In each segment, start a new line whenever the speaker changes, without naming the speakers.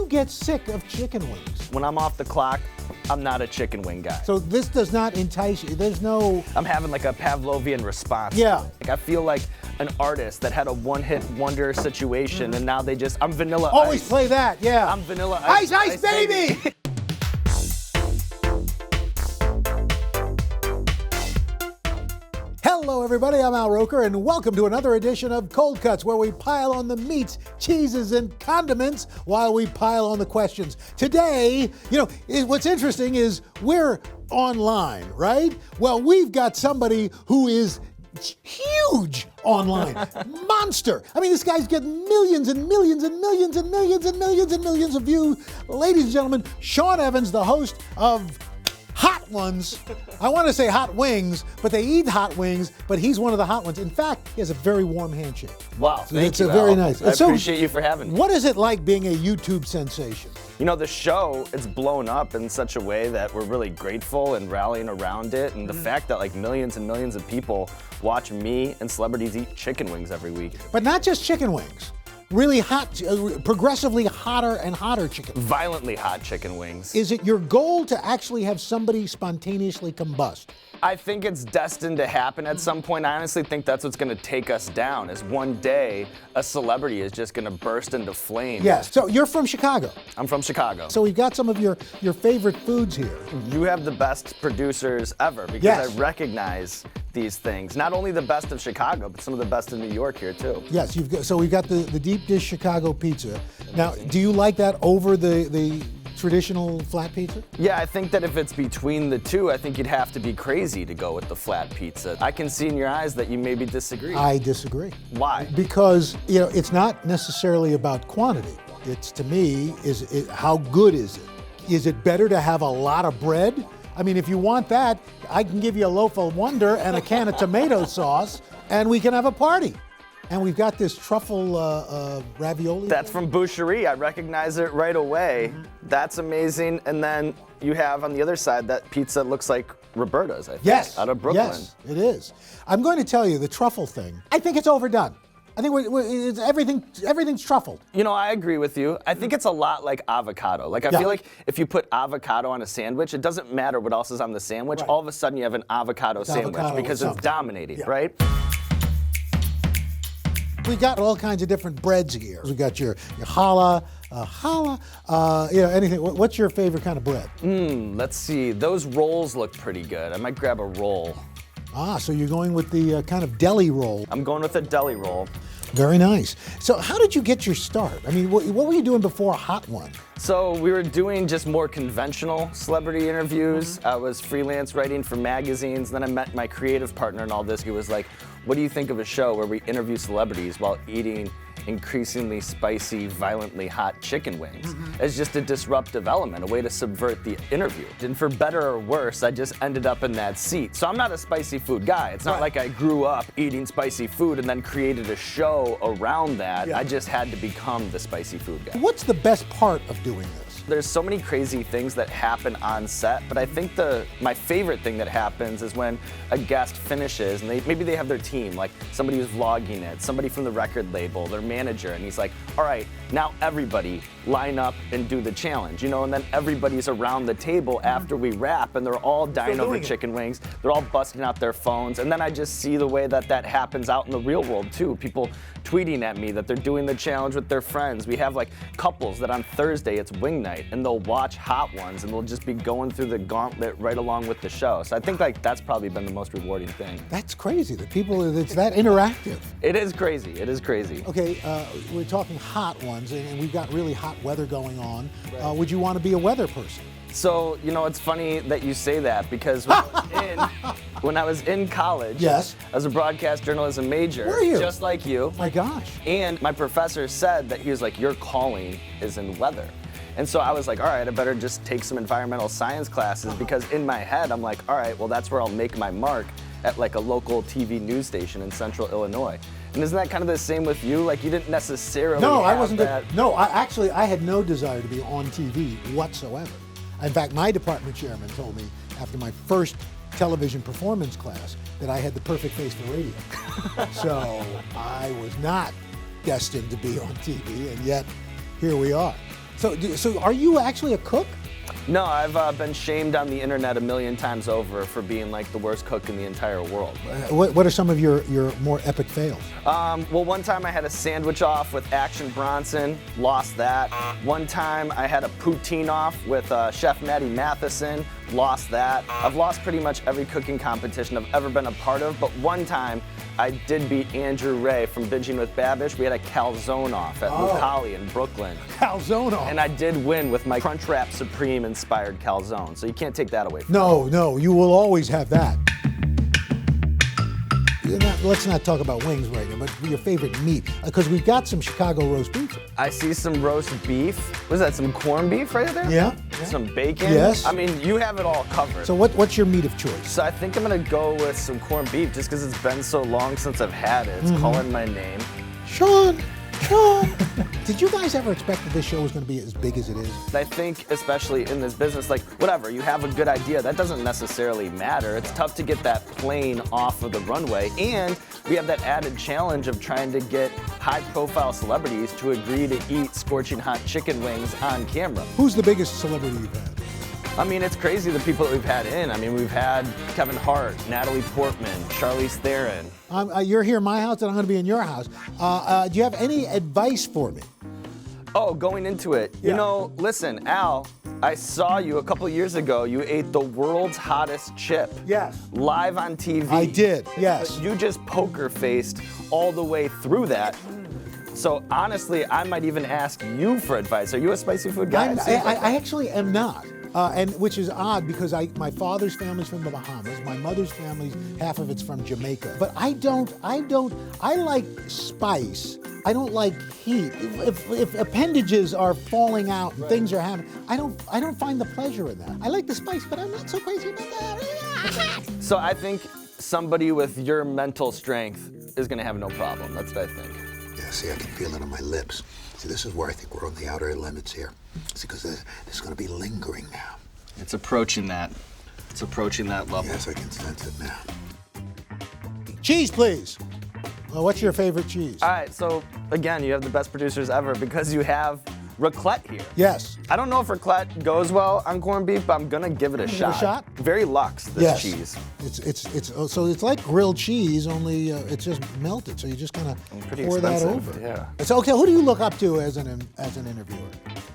get sick of chicken wings?
When I'm off the clock, I'm not a chicken wing guy.
So this does not entice you. There's no...
I'm having like a Pavlovian response.
Yeah.
Like I feel like an artist that had a one-hit wonder situation and now I'm Vanilla
Always
Ice.
play that, yeah.
I'm Vanilla Ice.
Ice, baby! Hello, everybody. I'm Al Roker, and welcome to another edition of Cold Cuts, where we pile on the meats, cheeses, and condiments while we pile on the questions. Today, what's interesting is we're online, right? Well, we've got somebody who is huge online. Monster. I mean, this guy's getting millions and millions and millions and millions and millions and millions of views. Ladies and gentlemen, Sean Evans, the host of Hot Ones. I want to say Hot Wings, but they eat hot wings, but he's one of the hot ones. In fact, he has a very warm handshake.
Wow, thank you,
It's very
Al.
nice.
I appreciate you for having me.
What is it like being a YouTube sensation?
You know, the show, it's blown up in such a way that we're really grateful and rallying around it. And the fact that like millions and millions of people watch me and celebrities eat chicken wings every week.
But not just chicken wings. Really hot, progressively hotter and hotter chicken.
Violently hot chicken wings.
Is it your goal to actually have somebody spontaneously combust?
I think it's destined to happen at some point. I honestly think that's what's going to take us down, is one day a celebrity is just going to burst into flames.
Yes. So you're from Chicago.
I'm from Chicago.
So we've got some of your favorite foods here.
You have the best producers ever because
Yes.
I recognize these things. Not only the best of Chicago, but some of the best in New York here too.
Yes, we've got the deep dish Chicago pizza. Now, do you like that over the traditional flat pizza?
Yeah, I think that if it's between the two, I think you'd have to be crazy to go with the flat pizza. I can see in your eyes that you maybe disagree.
I disagree.
Why?
Because, it's not necessarily about quantity. It's, to me, how good is it? Is it better to have a lot of bread? I mean, if you want that, I can give you a loaf of Wonder and a can of tomato sauce, and we can have a party. And we've got this truffle ravioli.
That's from Boucherie. I recognize it right away. That's amazing. And then you have on the other side that pizza looks like Roberta's, I think,
Yes.
out of Brooklyn.
Yes, it is. I'm going to tell you, the truffle thing, I think it's overdone. I think everything's truffled.
You know, I agree with you. I think it's a lot like avocado. Like, I feel like if you put avocado on a sandwich, it doesn't matter what else is on the sandwich.
Right.
All of a sudden, you have an avocado sandwich
avocado
because
with
it's
something.
dominating,
Yeah.
right?
We got all kinds of different breads here. We got your challah, anything. What's your favorite kind of bread?
Let's see. Those rolls look pretty good. I might grab a roll.
So you're going with the kind of deli roll.
I'm going with a deli roll.
Very nice. So how did you get your start? I mean, what were you doing before Hot One?
So we were doing just more conventional celebrity interviews. I was freelance writing for magazines. Then I met my creative partner in all this. He was like, what do you think of a show where we interview celebrities while eating increasingly spicy, violently hot chicken wings? As just a disruptive element, a way to subvert the interview. And for better or worse, I just ended up in that seat. So I'm not a spicy food guy. It's not like I grew up eating spicy food and then created a show around that.
Yeah.
I just had to become the spicy food guy.
What's the best part of doing this?
There's so many crazy things that happen on set, but I think my favorite thing that happens is when a guest finishes and maybe they have their team, like somebody who's vlogging it, somebody from the record label, their manager, and he's like, all right, now everybody line up and do the challenge, and then everybody's around the table after we wrap and they're all dying over chicken wings. They're all busting out their phones, and then I just see the way that happens out in the real world too. People tweeting at me that they're doing the challenge with their friends. We have like couples that on Thursday it's wing night and they'll watch Hot Ones and they'll just be going through the gauntlet right along with the show. So I think that's probably been the most rewarding thing.
That's crazy. It's that interactive.
It is crazy. It is crazy.
Okay, we're talking Hot Ones, and we've got really hot weather going on. Would you want to be a weather person?
So, it's funny that you say that because when I was in college,
Yes.
I was a broadcast journalism major,
Were you?
just like you.
My gosh.
And my professor said that he was like, your calling is in weather. And so I was like, all right, I better just take some environmental science classes because in my head, I'm like, all right, well, that's where I'll make my mark at like a local TV news station in central Illinois. And isn't that kind of the same with you? Like you didn't necessarily
I
have
wasn't.
that.
I had no desire to be on TV whatsoever. In fact, my department chairman told me after my first television performance class that I had the perfect face for radio. So I was not destined to be on TV, and yet here we are. So are you actually a cook?
No, I've been shamed on the internet a million times over for being like the worst cook in the entire world.
What are some of your more epic fails?
Well, one time I had a sandwich off with Action Bronson, lost that. One time I had a poutine off with Chef Matty Matheson, lost that. I've lost pretty much every cooking competition I've ever been a part of, but one time I did beat Andrew Ray from Binging with Babish. We had a calzone off at Lucali in Brooklyn.
Calzone off.
And I did win with my Crunchwrap Supreme inspired calzone, so you can't take that away from me.
No, you will always have that. Let's not talk about wings right now, but your favorite meat, because we've got some Chicago roast beef.
I see some roast beef. What is that, some corned beef right there?
Yeah.
Some bacon?
Yes.
I mean, you have it all covered.
So what's your meat of choice?
So I think I'm gonna go with some corned beef just because it's been so long since I've had it. It's calling my name.
Sean! Did you guys ever expect that this show was going to be as big as it is?
I think, especially in this business, like, whatever, you have a good idea, that doesn't necessarily matter. It's tough to get that plane off of the runway, and we have that added challenge of trying to get high-profile celebrities to agree to eat scorching hot chicken wings on camera.
Who's the biggest celebrity you've had?
I mean, it's crazy the people that we've had in. I mean, we've had Kevin Hart, Natalie Portman, Charlize Theron.
You're here in my house, and I'm going to be in your house. Do you have any advice for me?
Oh, going into it.
Yeah.
You know, listen, Al, I saw you a couple years ago. You ate the world's hottest chip.
Yes.
Live on TV.
I did, yes.
You just poker faced all the way through that. So honestly, I might even ask you for advice. Are you a spicy food guy?
I actually am not. And which is odd because my father's family's from the Bahamas, my mother's family's half of it's from Jamaica. But I like spice. I don't like heat. If appendages are falling out and things are happening, I don't find the pleasure in that. I like the spice, but I'm not so crazy about that.
So I think somebody with your mental strength is gonna have no problem. That's what I think.
Yeah, see, I can feel it on my lips. See, this is where I think we're on the outer limits here. See, because this is going to be lingering now.
It's approaching that. It's approaching that level.
Yes, I can sense it now.
Cheese, please. Well, what's your favorite cheese?
All right, so again, you have the best producers ever because you have raclette here.
Yes.
I don't know if raclette goes well on corned beef, but I'm gonna give it a shot.
Give it a shot?
Very luxe, this
Yes.
cheese.
So it's like grilled cheese, only it's just melted. So you just kind of pour that over.
Yeah.
So okay, who do you look up to as an interviewer?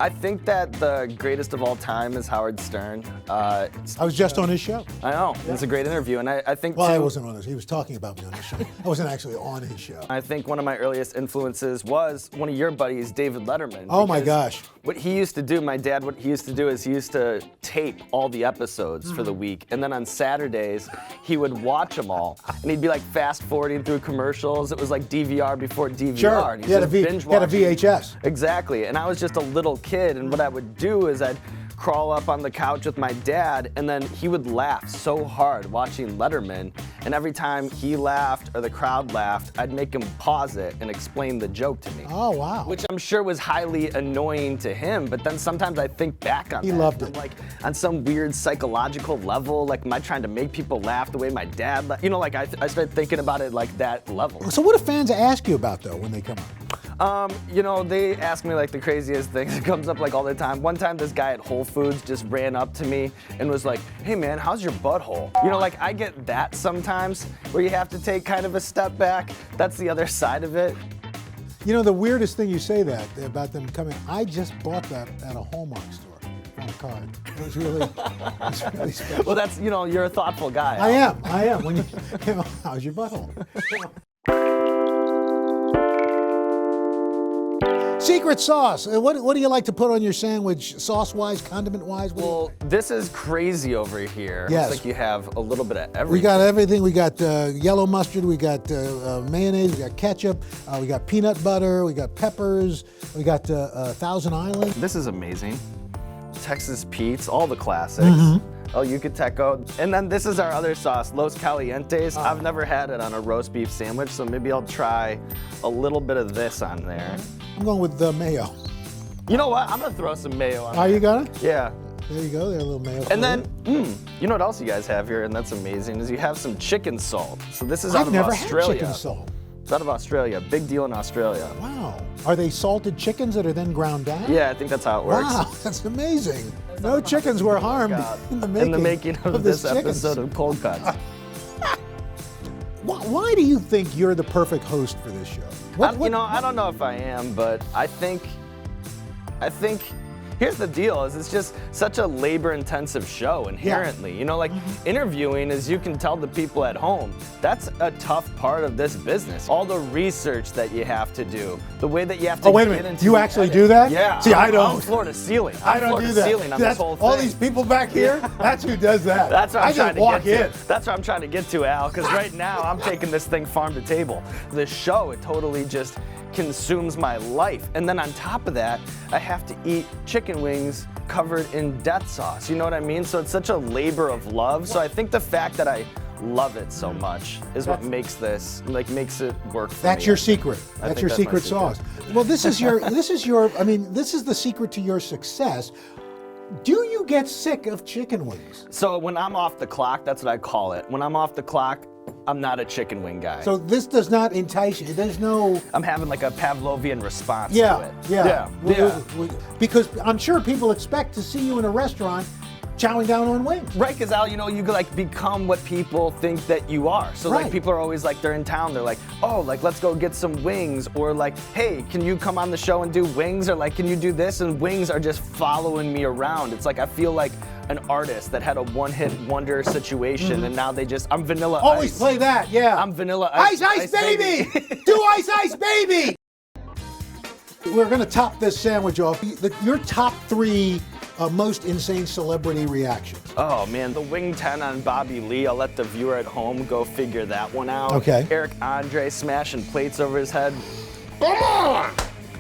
I think that the greatest of all time is Howard Stern.
I was just on his show.
I know, it's a great interview, and I think
Well,
too,
I wasn't on his. He was talking about me on his show. I wasn't actually on his show.
I think one of my earliest influences was one of your buddies, David Letterman.
Oh my
because
gosh.
What he used to do, my dad, what he used to do is he used to tape all the episodes for the week, and then on Saturdays, he would watch them all, and he'd be like fast forwarding through commercials. It was like DVR before DVR.
Sure.
And
He had a
binge
he had a
watching.
VHS.
Exactly, and I was just a little kid, and what I would do is I'd crawl up on the couch with my dad, and then he would laugh so hard watching Letterman, and every time he laughed or the crowd laughed, I'd make him pause it and explain the joke to me.
Oh wow.
Which I'm sure was highly annoying to him, but then sometimes I think back on
He
that.
loved
and
it.
I'm like, on some weird psychological level, like, am I trying to make people laugh the way my dad laughed? You know, like, I started thinking about it like that level.
So what do fans ask you about though when they come up?
You know, they ask me like the craziest things. It comes up like all the time. One time this guy at Whole Foods just ran up to me and was like, hey man, how's your butthole? You know, like I get that sometimes where you have to take kind of a step back. That's the other side of it.
You know, the weirdest thing you say that about them coming, I just bought that at a Hallmark store on a card. It was really special.
Well, that's, you know, you're a thoughtful guy.
I am. When you know, how's your butthole? Secret sauce. What do you like to put on your sandwich, sauce-wise, condiment-wise?
Well, this is crazy over here.
Yes.
Looks like you have a little bit of everything.
We got everything. We got yellow mustard. We got mayonnaise. We got ketchup. We got peanut butter. We got peppers. We got Thousand Island.
This is amazing. Texas Pete's, all the classics. El Yucateco. And then this is our other sauce, Los Calientes. I've never had it on a roast beef sandwich, so maybe I'll try a little bit of this on there.
I'm going with mayo.
You know what? I'm gonna throw some mayo on
Are
there.
you gonna?
Yeah.
There you go. There, a little mayo.
And then, you know what else you guys have here, and that's amazing, is you have some chicken salt. So this is out
I've
of
never
Australia.
had chicken salt.
It's out of Australia. Big deal in Australia.
Wow. Are they salted chickens that are then ground down?
Yeah, I think that's how it works.
Wow, that's amazing. No chickens were harmed in the making
of this
chicken.
episode of Cold Cuts.
Why do you think you're the perfect host for this show?
I don't know if I am, but I think here's the deal, is it's just such a labor-intensive show inherently. Interviewing, as you can tell the people at home, that's a tough part of this business. All the research that you have to do, the way that you have to
wait a
get
minute,
into
you
the
actually
edit.
do that?
Yeah.
See, I don't.
I'm floor to ceiling.
I don't do that.
Ceiling on this whole thing.
All these people back here, that's who does that.
That's what I'm trying to
walk
get
in.
to. That's what I'm trying to get to, Al, because right now I'm taking this thing farm to table. This show, it totally just consumes my life. And then on top of that, I have to eat chicken wings covered in death sauce. You know what I mean? So it's such a labor of love. So I think the fact that I love it so much is what makes this, makes it work for me.
That's your secret. That's your
my
secret sauce. Well, this is this is the secret to your success. Do you get sick of chicken wings?
So when I'm off the clock, that's what I call it. When I'm off the clock, I'm not a chicken wing guy.
So this does not entice you. There's no.
I'm having like a Pavlovian response to it.
Yeah.
Yeah.
Because I'm sure people expect to see you in a restaurant chowing down on wings.
Right, because Al, you like become what people think that you are. So
Right.
like people are always like, they're in town, they're like, oh, like let's go get some wings, or like, hey, can you come on the show and do wings, or like, can you do this? And wings are just following me around. It's like I feel like an artist that had a one-hit wonder situation, and now I'm Vanilla
Always
Ice.
play that, yeah.
I'm Vanilla Ice.
Ice, baby! Do ice, baby! We're gonna top this sandwich off. Your top 3 most insane celebrity reactions.
Oh man, the wing 10 on Bobby Lee, I'll let the viewer at home go figure that one out.
Okay.
Eric Andre smashing plates over his head.
Come on!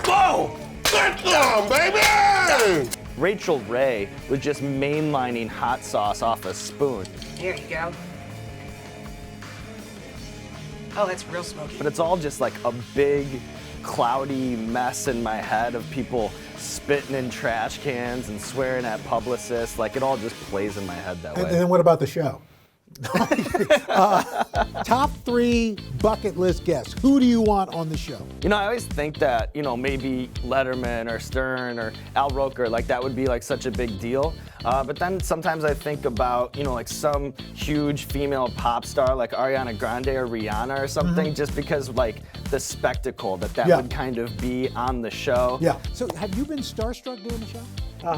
Whoa!
Get down, baby!
Rachel Ray was just mainlining hot sauce off a spoon.
Here you go. Oh, that's real smoky.
But it's all just like a big, cloudy mess in my head of people spitting in trash cans and swearing at publicists. Like it all just plays in my head that way.
And then what about the show? Top 3 bucket list guests. Who do you want on the show?
I always think that, maybe Letterman or Stern or Al Roker, like that would be like such a big deal. But then sometimes I think about, like some huge female pop star like Ariana Grande or Rihanna or something, just because like the spectacle that would kind of be on the show.
Yeah. So have you been starstruck doing the show?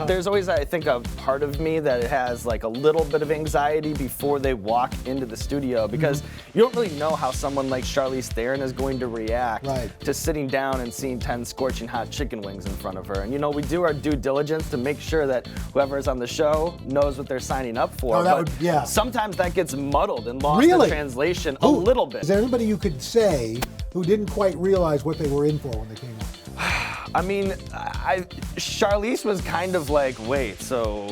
There's always, I think, a part of me that has like a little bit of anxiety before they walk into the studio, because you don't really know how someone like Charlize Theron is going to react to sitting down and seeing 10 scorching hot chicken wings in front of her. And we do our due diligence to make sure that whoever's on the show knows what they're signing up for. Sometimes that gets muddled and lost in translation a little bit.
Is there anybody you could say who didn't quite realize what they were in for when they came on?
I mean, Charlize was kind of like, wait, so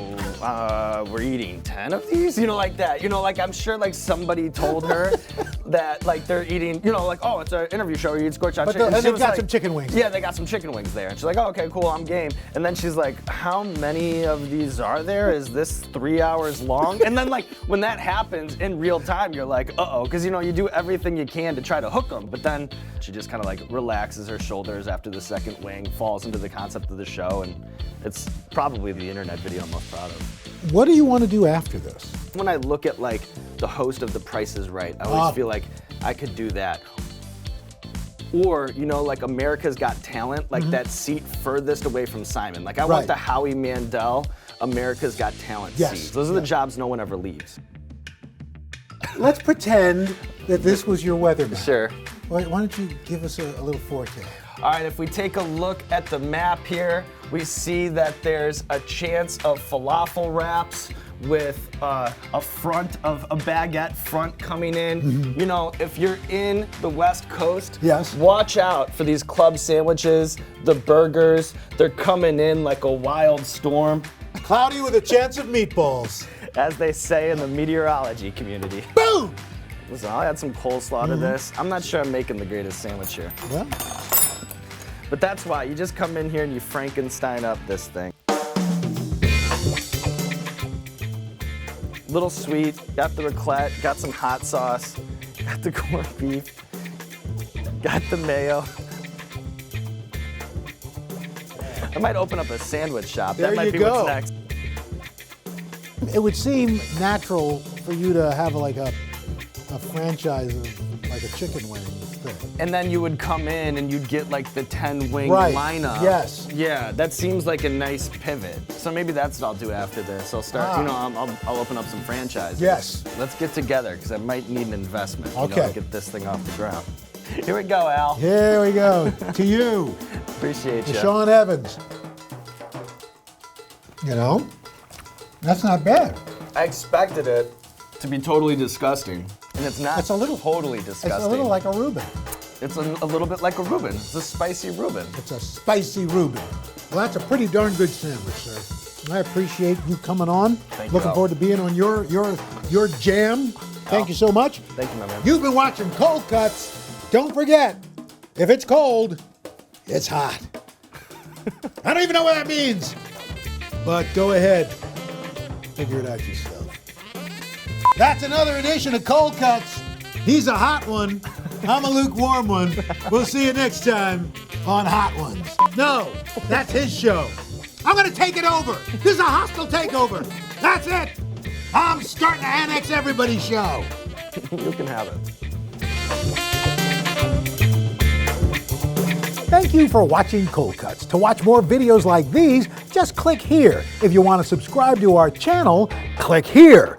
we're eating 10 of these? Like that. Like I'm sure like somebody told her that like they're eating, like, oh, it's an interview show, you eat scorched hot chicken.
And they've got some chicken wings.
Yeah, they got some chicken wings there. And she's like, oh, okay, cool, I'm game. And then she's like, how many of these are there? Is this 3 hours long? And then like when that happens in real time, you're like, uh-oh, because you do everything you can to try to hook them. But then she just kind of like relaxes her shoulders after the second wing, falls into the concept of the show, and it's probably the internet video I'm most proud of.
What do you want to do after this?
When I look at like the host of The Price is Right, I always feel like I could do that. Or, like America's Got Talent, like that seat furthest away from Simon. Like I want the Howie Mandel America's Got Talent seat. Those are the jobs no one ever leaves.
Let's pretend that this was your weatherman.
Sure.
Why don't you give us a little forecast?
All right, if we take a look at the map here, we see that there's a chance of falafel wraps with a front of a baguette front coming in. If you're in the West Coast, watch out for these club sandwiches, the burgers. They're coming in like a wild storm.
Cloudy with a chance of meatballs.
As they say in the meteorology community.
Boom!
Listen, I'll add some coleslaw to this. I'm not sure I'm making the greatest sandwich here.
Well.
But that's why, you just come in here and you Frankenstein up this thing. Little sweet, got the raclette, got some hot sauce, got the corned beef. Got the mayo. I might open up a sandwich shop.
There
that might
you
be
go.
what's next.
It would seem natural for you to have like a franchise of like a chicken wing thing.
And then you would come in and you'd get like the 10-wing
Right.
lineup.
Yes.
Yeah, that seems like a nice pivot. So maybe that's what I'll do after this. I'll start, I'll open up some franchises.
Yes.
Let's get together because I might need an investment.
Okay.
To get this thing off the ground. Here we go, Al.
Here we go. To you,
Appreciate
to
you.
Sean Evans. You know, that's not bad.
I expected it to be totally disgusting. And it's not
It's a little
totally disgusting.
It's a little like a Reuben.
It's a little bit like a Reuben. It's a spicy Reuben.
It's a spicy Reuben. Well, that's a pretty darn good sandwich, sir. I appreciate you coming on.
Thank you,
Looking
Al.
forward to being on your jam. Thank you so much.
Thank you, my man.
You've been watching Cold Cuts. Don't forget, if it's cold, it's hot. I don't even know what that means. But go ahead, figure it out yourself. That's another edition of Cold Cuts. He's a hot one. I'm a lukewarm one. We'll see you next time on Hot Ones. No, that's his show. I'm going to take it over. This is a hostile takeover. That's it. I'm starting to annex everybody's show.
You can have it.
Thank you for watching Cold Cuts. To watch more videos like these, just click here. If you want to subscribe to our channel, click here.